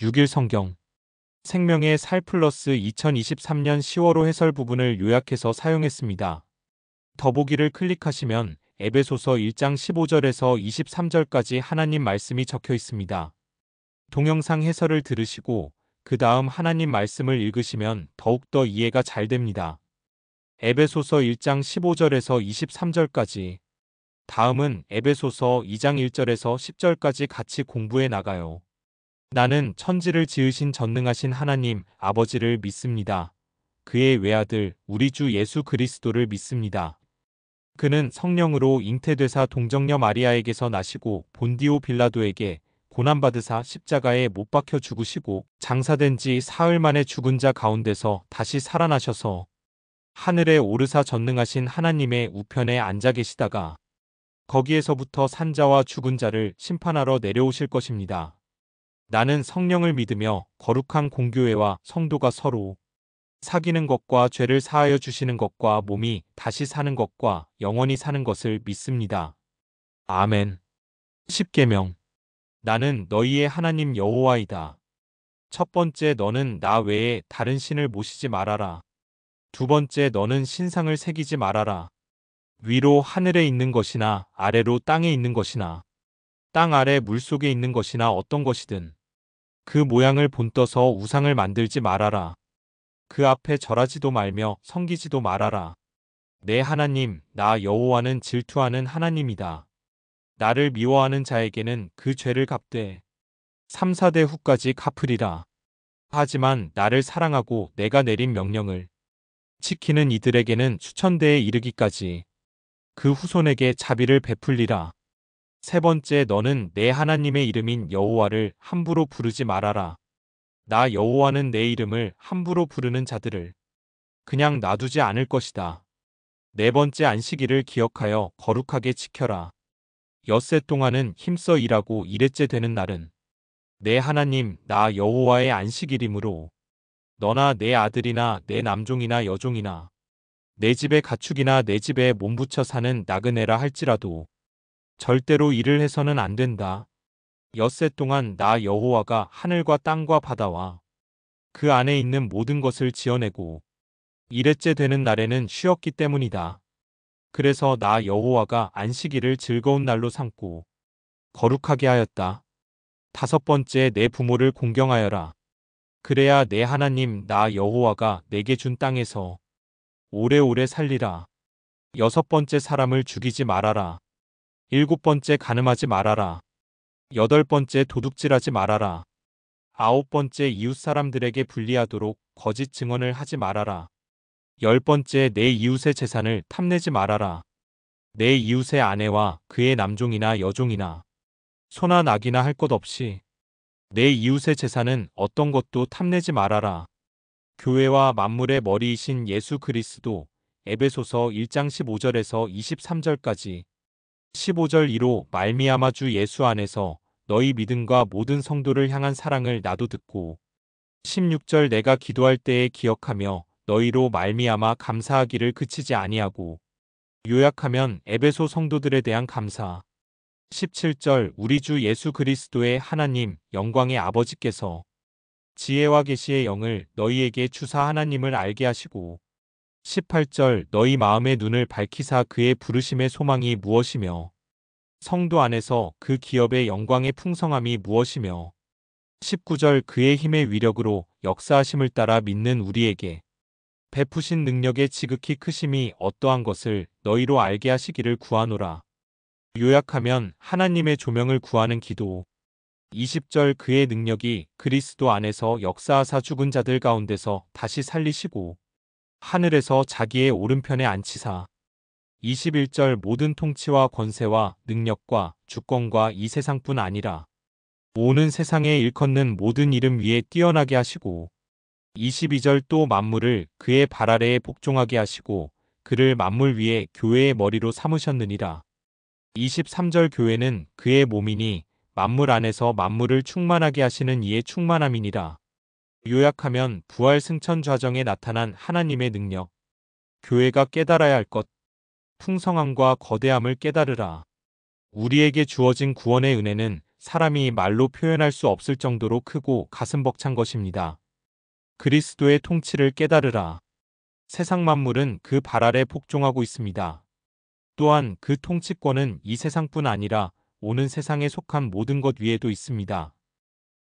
6일 성경 생명의 살 플러스 2023년 10월호 해설 부분을 요약해서 사용했습니다. 더보기를 클릭하시면 에베소서 1장 15절에서 23절까지 하나님 말씀이 적혀 있습니다. 동영상 해설을 들으시고 그 다음 하나님 말씀을 읽으시면 더욱더 이해가 잘 됩니다. 에베소서 1장 15절에서 23절까지 다음은 에베소서 2장 1절에서 10절까지 같이 공부해 나가요. 나는 천지를 지으신 전능하신 하나님 아버지를 믿습니다. 그의 외아들 우리 주 예수 그리스도를 믿습니다. 그는 성령으로 잉태되사 동정녀 마리아에게서 나시고 본디오 빌라도에게 고난받으사 십자가에 못 박혀 죽으시고 장사된 지 사흘 만에 죽은 자 가운데서 다시 살아나셔서 하늘에 오르사 전능하신 하나님의 우편에 앉아 계시다가 거기에서부터 산자와 죽은 자를 심판하러 내려오실 것입니다. 나는 성령을 믿으며 거룩한 공교회와 성도가 서로 사귀는 것과 죄를 사하여 주시는 것과 몸이 다시 사는 것과 영원히 사는 것을 믿습니다. 아멘. 십계명. 나는 너희의 하나님 여호와이다. 첫 번째, 너는 나 외에 다른 신을 모시지 말아라. 두 번째, 너는 신상을 새기지 말아라. 위로 하늘에 있는 것이나 아래로 땅에 있는 것이나 땅 아래 물속에 있는 것이나 어떤 것이든 그 모양을 본떠서 우상을 만들지 말아라. 그 앞에 절하지도 말며 섬기지도 말아라. 내 하나님 나 여호와는 질투하는 하나님이다. 나를 미워하는 자에게는 그 죄를 갚되 3, 4대 후까지 갚으리라. 하지만 나를 사랑하고 내가 내린 명령을 지키는 이들에게는 수천대에 이르기까지 그 후손에게 자비를 베풀리라. 세 번째, 너는 내 하나님의 이름인 여호와를 함부로 부르지 말아라. 나 여호와는 내 이름을 함부로 부르는 자들을 그냥 놔두지 않을 것이다. 네 번째, 안식일을 기억하여 거룩하게 지켜라. 엿새 동안은 힘써 일하고 일회째 되는 날은 내 하나님 나 여호와의 안식일이므로 너나 내 아들이나 내 남종이나 여종이나 내 집의 가축이나 내 집에 몸붙여 사는 나그네라 할지라도 절대로 일을 해서는 안 된다. 엿새 동안 나 여호와가 하늘과 땅과 바다와 그 안에 있는 모든 것을 지어내고 일회째 되는 날에는 쉬었기 때문이다. 그래서 나 여호와가 안식일을 즐거운 날로 삼고 거룩하게 하였다. 다섯 번째, 내 부모를 공경하여라. 그래야 내 하나님 나 여호와가 내게 준 땅에서 오래오래 살리라. 여섯 번째, 사람을 죽이지 말아라. 일곱 번째, 간음하지 말아라. 여덟 번째, 도둑질하지 말아라. 아홉 번째, 이웃 사람들에게 불리하도록 거짓 증언을 하지 말아라. 열 번째, 내 이웃의 재산을 탐내지 말아라. 내 이웃의 아내와 그의 남종이나 여종이나 소나 낙이나 할 것 없이 내 이웃의 재산은 어떤 것도 탐내지 말아라. 교회와 만물의 머리이신 예수 그리스도 에베소서 1장 15절에서 23절까지 15절 이로 말미암아 주 예수 안에서 너희 믿음과 모든 성도를 향한 사랑을 나도 듣고 16절 내가 기도할 때에 기억하며 너희로 말미암아 감사하기를 그치지 아니하고 요약하면 에베소 성도들에 대한 감사 17절 우리 주 예수 그리스도의 하나님 영광의 아버지께서 지혜와 계시의 영을 너희에게 주사 하나님을 알게 하시고 18절 너희 마음의 눈을 밝히사 그의 부르심의 소망이 무엇이며 성도 안에서 그 기업의 영광의 풍성함이 무엇이며 19절 그의 힘의 위력으로 역사하심을 따라 믿는 우리에게 베푸신 능력의 지극히 크심이 어떠한 것을 너희로 알게 하시기를 구하노라. 요약하면 하나님의 조명을 구하는 기도 20절 그의 능력이 그리스도 안에서 역사하사 죽은 자들 가운데서 다시 살리시고 하늘에서 자기의 오른편에 앉히사 21절 모든 통치와 권세와 능력과 주권과 이 세상뿐 아니라 오는 세상에 일컫는 모든 이름 위에 뛰어나게 하시고 22절 또 만물을 그의 발 아래에 복종하게 하시고 그를 만물 위에 교회의 머리로 삼으셨느니라. 23절 교회는 그의 몸이니 만물 안에서 만물을 충만하게 하시는 이의 충만함이니라. 요약하면 부활 승천 좌정에 나타난 하나님의 능력. 교회가 깨달아야 할 것. 풍성함과 거대함을 깨달으라. 우리에게 주어진 구원의 은혜는 사람이 말로 표현할 수 없을 정도로 크고 가슴 벅찬 것입니다. 그리스도의 통치를 깨달으라. 세상 만물은 그 발 아래 복종하고 있습니다. 또한 그 통치권은 이 세상뿐 아니라 오는 세상에 속한 모든 것 위에도 있습니다.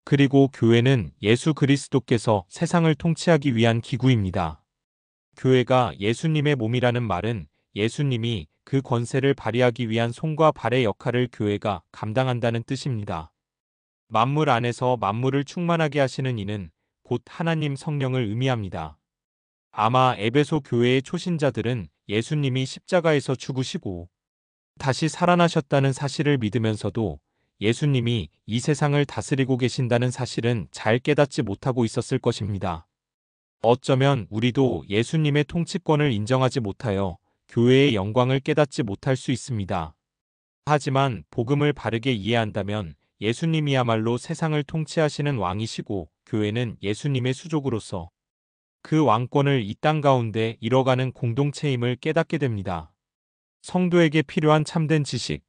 그리고 교회는 예수 그리스도께서 세상을 통치하기 위한 기구입니다. 교회가 예수님의 몸이라는 말은 예수님이 그 권세를 발휘하기 위한 손과 발의 역할을 교회가 감당한다는 뜻입니다. 만물 안에서 만물을 충만하게 하시는 이는 곧 하나님 성령을 의미합니다. 아마 에베소 교회의 초신자들은 예수님이 십자가에서 죽으시고 다시 살아나셨다는 사실을 믿으면서도 예수님이 이 세상을 다스리고 계신다는 사실은 잘 깨닫지 못하고 있었을 것입니다. 어쩌면 우리도 예수님의 통치권을 인정하지 못하여 교회의 영광을 깨닫지 못할 수 있습니다. 하지만 복음을 바르게 이해한다면 예수님이야말로 세상을 통치하시는 왕이시고 교회는 예수님의 수족으로서 그 왕권을 이 땅 가운데 이뤄가는 공동체임을 깨닫게 됩니다. 성도에게 필요한 참된 지식.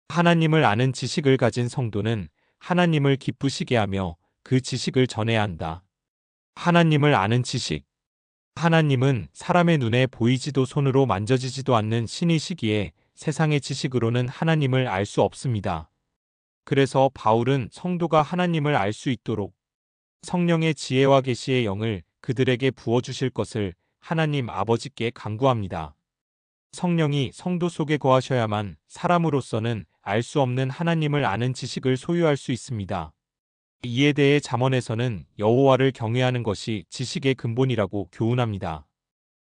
하나님을 아는 지식을 가진 성도는 하나님을 기쁘시게 하며 그 지식을 전해야 한다. 하나님을 아는 지식. 하나님은 사람의 눈에 보이지도 손으로 만져지지도 않는 신이시기에 세상의 지식으로는 하나님을 알 수 없습니다. 그래서 바울은 성도가 하나님을 알 수 있도록 성령의 지혜와 계시의 영을 그들에게 부어주실 것을 하나님 아버지께 간구합니다. 성령이 성도 속에 거하셔야만 사람으로서는 알 수 없는 하나님을 아는 지식을 소유할 수 있습니다. 이에 대해 잠언에서는 여호와를 경외하는 것이 지식의 근본이라고 교훈합니다.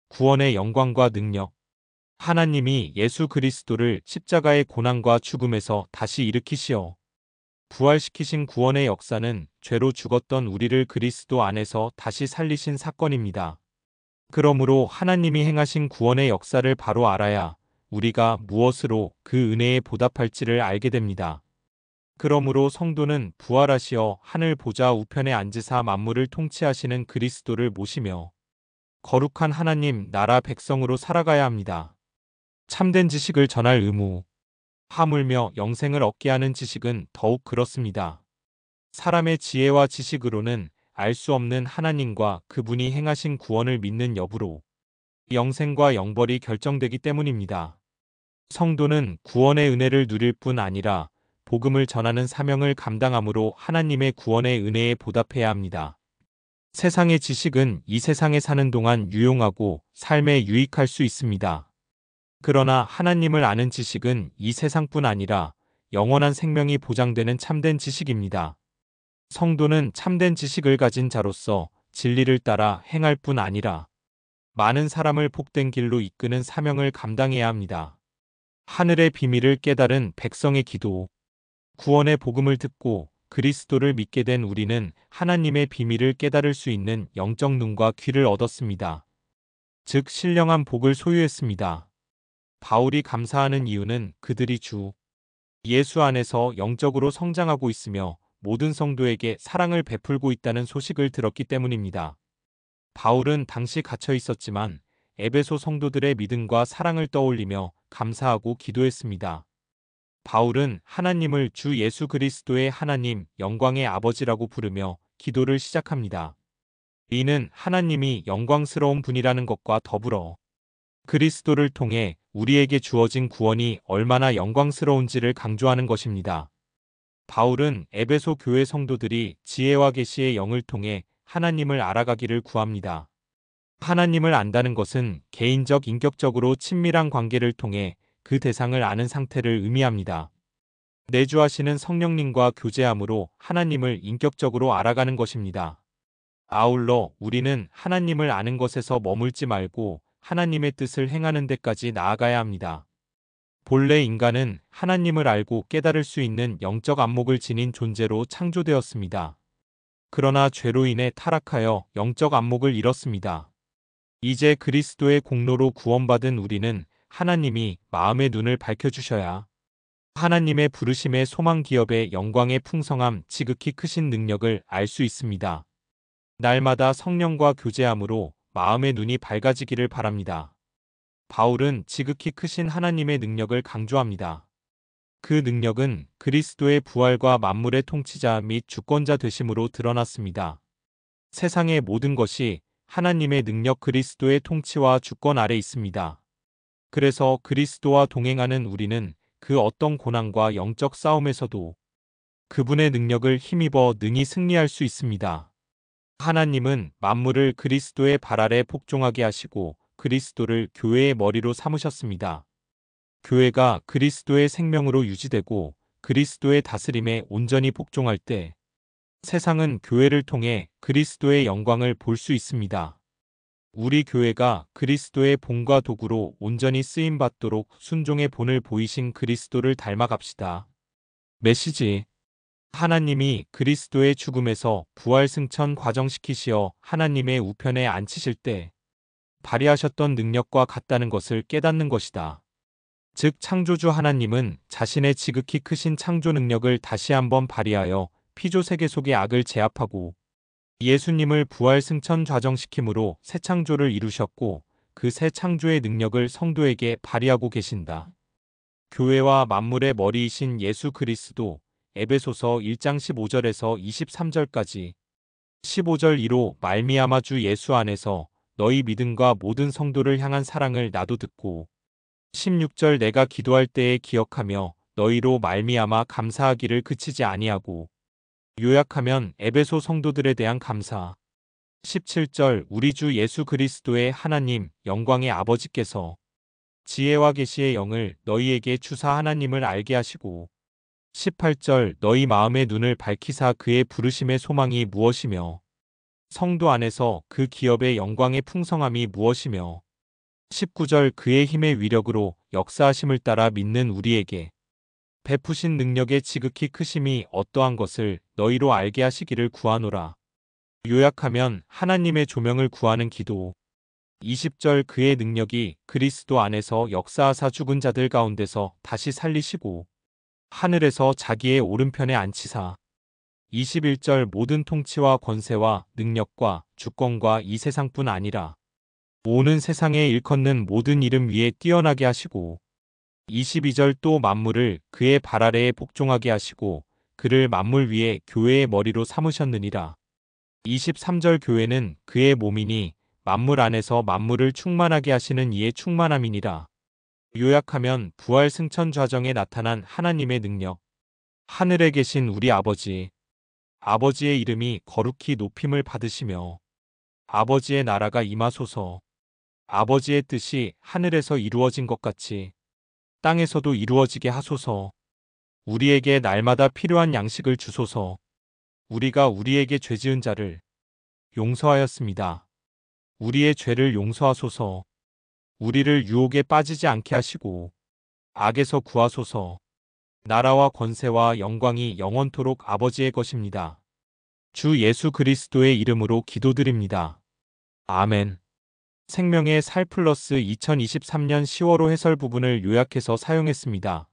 구원의 영광과 능력. 하나님이 예수 그리스도를 십자가의 고난과 죽음에서 다시 일으키시어 부활시키신 구원의 역사는 죄로 죽었던 우리를 그리스도 안에서 다시 살리신 사건입니다. 그러므로 하나님이 행하신 구원의 역사를 바로 알아야 우리가 무엇으로 그 은혜에 보답할지를 알게 됩니다. 그러므로 성도는 부활하시어 하늘 보좌 우편에 앉으사 만물을 통치하시는 그리스도를 모시며 거룩한 하나님 나라 백성으로 살아가야 합니다. 참된 지식을 전할 의무. 하물며 영생을 얻게 하는 지식은 더욱 그렇습니다. 사람의 지혜와 지식으로는 알 수 없는 하나님과 그분이 행하신 구원을 믿는 여부로 영생과 영벌이 결정되기 때문입니다. 성도는 구원의 은혜를 누릴 뿐 아니라 복음을 전하는 사명을 감당함으로 하나님의 구원의 은혜에 보답해야 합니다. 세상의 지식은 이 세상에 사는 동안 유용하고 삶에 유익할 수 있습니다. 그러나 하나님을 아는 지식은 이 세상뿐 아니라 영원한 생명이 보장되는 참된 지식입니다. 성도는 참된 지식을 가진 자로서 진리를 따라 행할 뿐 아니라 많은 사람을 복된 길로 이끄는 사명을 감당해야 합니다. 하늘의 비밀을 깨달은 백성의 기도. 구원의 복음을 듣고 그리스도를 믿게 된 우리는 하나님의 비밀을 깨달을 수 있는 영적 눈과 귀를 얻었습니다. 즉 신령한 복을 소유했습니다. 바울이 감사하는 이유는 그들이 주 예수 안에서 영적으로 성장하고 있으며 모든 성도에게 사랑을 베풀고 있다는 소식을 들었기 때문입니다. 바울은 당시 갇혀 있었지만 에베소 성도들의 믿음과 사랑을 떠올리며 감사하고 기도했습니다. 바울은 하나님을 주 예수 그리스도의 하나님, 영광의 아버지라고 부르며 기도를 시작합니다. 이는 하나님이 영광스러운 분이라는 것과 더불어 그리스도를 통해 우리에게 주어진 구원이 얼마나 영광스러운지를 강조하는 것입니다. 바울은 에베소 교회 성도들이 지혜와 계시의 영을 통해 하나님을 알아가기를 구합니다. 하나님을 안다는 것은 개인적 인격적으로 친밀한 관계를 통해 그 대상을 아는 상태를 의미합니다. 내주하시는 성령님과 교제함으로 하나님을 인격적으로 알아가는 것입니다. 아울러 우리는 하나님을 아는 것에서 머물지 말고 하나님의 뜻을 행하는 데까지 나아가야 합니다. 본래 인간은 하나님을 알고 깨달을 수 있는 영적 안목을 지닌 존재로 창조되었습니다. 그러나 죄로 인해 타락하여 영적 안목을 잃었습니다. 이제 그리스도의 공로로 구원받은 우리는 하나님이 마음의 눈을 밝혀주셔야 하나님의 부르심의 소망 기업의 영광의 풍성함 지극히 크신 능력을 알 수 있습니다. 날마다 성령과 교제함으로 마음의 눈이 밝아지기를 바랍니다. 바울은 지극히 크신 하나님의 능력을 강조합니다. 그 능력은 그리스도의 부활과 만물의 통치자 및 주권자 되심으로 드러났습니다. 세상의 모든 것이 하나님의 능력 그리스도의 통치와 주권 아래 있습니다. 그래서 그리스도와 동행하는 우리는 그 어떤 고난과 영적 싸움에서도 그분의 능력을 힘입어 능히 승리할 수 있습니다. 하나님은 만물을 그리스도의 발 아래 복종하게 하시고 그리스도를 교회의 머리로 삼으셨습니다. 교회가 그리스도의 생명으로 유지되고 그리스도의 다스림에 온전히 복종할 때 세상은 교회를 통해 그리스도의 영광을 볼 수 있습니다. 우리 교회가 그리스도의 본과 도구로 온전히 쓰임받도록 순종의 본을 보이신 그리스도를 닮아갑시다. 메시지. 하나님이 그리스도의 죽음에서 부활 승천 과정시키시어 하나님의 우편에 앉히실 때 발휘하셨던 능력과 같다는 것을 깨닫는 것이다. 즉 창조주 하나님은 자신의 지극히 크신 창조 능력을 다시 한번 발휘하여 피조 세계 속의 악을 제압하고 예수님을 부활 승천 좌정시킴으로 새 창조를 이루셨고 그 새 창조의 능력을 성도에게 발휘하고 계신다. 교회와 만물의 머리이신 예수 그리스도 에베소서 1장 15절에서 23절까지 15절 이로 말미암아 주 예수 안에서 너희 믿음과 모든 성도를 향한 사랑을 나도 듣고 16절 내가 기도할 때에 기억하며 너희로 말미암아 감사하기를 그치지 아니하고 요약하면 에베소 성도들에 대한 감사. 17절 우리 주 예수 그리스도의 하나님 영광의 아버지께서 지혜와 계시의 영을 너희에게 주사 하나님을 알게 하시고 18절 너희 마음의 눈을 밝히사 그의 부르심의 소망이 무엇이며 성도 안에서 그 기업의 영광의 풍성함이 무엇이며 19절 그의 힘의 위력으로 역사하심을 따라 믿는 우리에게 베푸신 능력의 지극히 크심이 어떠한 것을 너희로 알게 하시기를 구하노라. 요약하면 하나님의 조명을 구하는 기도. 20절 그의 능력이 그리스도 안에서 역사하사 죽은 자들 가운데서 다시 살리시고 하늘에서 자기의 오른편에 앉히사 21절 모든 통치와 권세와 능력과 주권과 이 세상뿐 아니라 오는 세상에 일컫는 모든 이름 위에 뛰어나게 하시고 22절 또 만물을 그의 발 아래에 복종하게 하시고 그를 만물 위에 교회의 머리로 삼으셨느니라. 23절 교회는 그의 몸이니 만물 안에서 만물을 충만하게 하시는 이의 충만함이니라. 요약하면 부활 승천 좌정에 나타난 하나님의 능력. 하늘에 계신 우리 아버지. 아버지의 이름이 거룩히 높임을 받으시며 아버지의 나라가 임하소서. 아버지의 뜻이 하늘에서 이루어진 것 같이 땅에서도 이루어지게 하소서. 우리에게 날마다 필요한 양식을 주소서. 우리가 우리에게 죄지은 자를 용서하였습니다. 우리의 죄를 용서하소서. 우리를 유혹에 빠지지 않게 하시고 악에서 구하소서. 나라와 권세와 영광이 영원토록 아버지의 것입니다. 주 예수 그리스도의 이름으로 기도드립니다. 아멘. 생명의 살 플러스 2023년 10월호 해설 부분을 요약해서 사용했습니다.